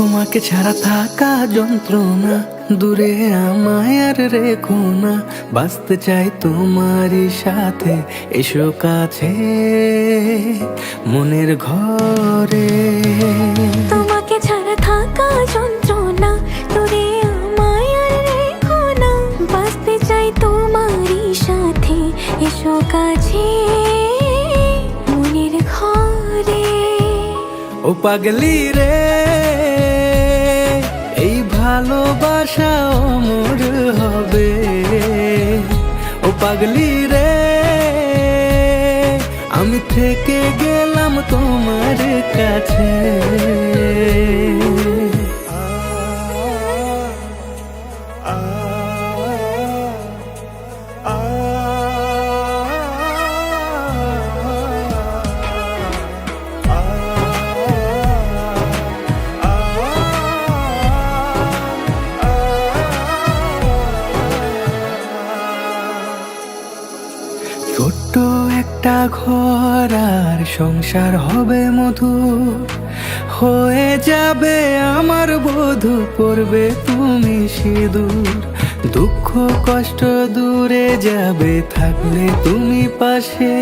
তোমাকে ছাড়া থাকা যন্ত্রণা, দূরে আমায় আর রেখো না। বাঁচতে চাই তোমারই সাথে, এসো কাছে মনের ঘরে। তোমাকে ছাড়া থাকা যন্ত্রণা, দূরে আমায় আর রেখো না। বাঁচতে চাই তোমারই সাথে, এসো কাছে মনের ঘরে। ও পাগলি রে, এই ভালোবাসা অমর হবে। ও পাগলি রে, আমি থেকে গেলাম তোমার কাছে। ছোট্ট একটা ঘর আর সংসার হবে মধুর, হয়ে যাবে আমার বধূ, পড়বে তুমি সিঁদুর। দুঃখ কষ্ট দূরে যাবে থাকলে তুমি পাশে,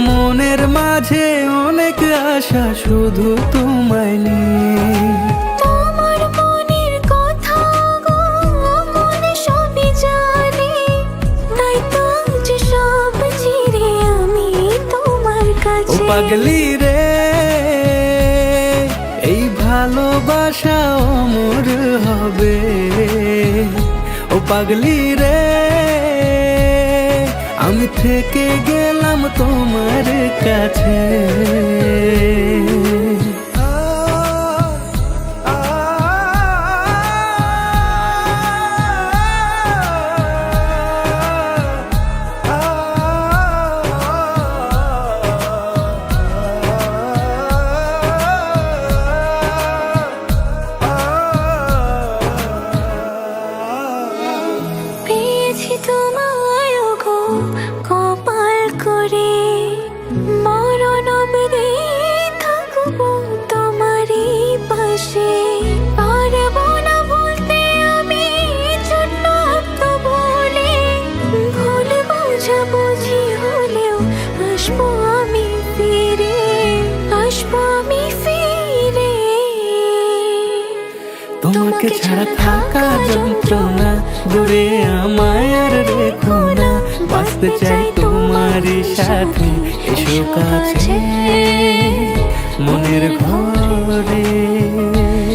মনের মাঝে অনেক আশা শুধু তোমায় নিয়ে। তোমার মনের কথা গো মনে সবই জানি, তাই তো যে সব ছেড়ে আমি তোমার ও কাছে। পাগলি রে, এই ভালোবাসা অমর হবে। ও পাগলি রে, আমি থেকে গেলাম তোমার কাছে। পেয়েছি তোমায় গো কপাল করে, মরণ অবধি থাকবো তোমারই পাশে। পারবো না বলতে আমি ছোট্ট একটা বলে, ভুল বোঝাবুঝি হলেও আসবো আমি ফিরে, আসবো আমি ফিরে। তোমাকে ছাড়া থাকা যন্ত্রণা, দূরে আমায় আর রেখো না। বাঁচতে চাই তোমারই সাথে, এসো কাছে মনের ঘরে।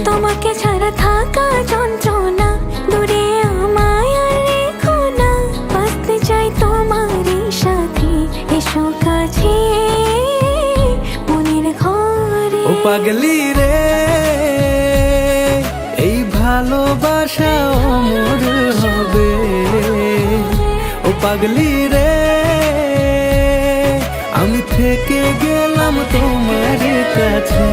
তোমাকে ছাড়া থাকা যন্ত্রণা, দূরে আমায় আর রেখো না। বাঁচতে চাই তোমারই সাথে, এসো কাছে মনের ঘরে। ও পাগলি রে, এই ভালোবাসা অমর হবে। ও পাগলি রে, আমি থেকে গেলাম তোমার কাছে।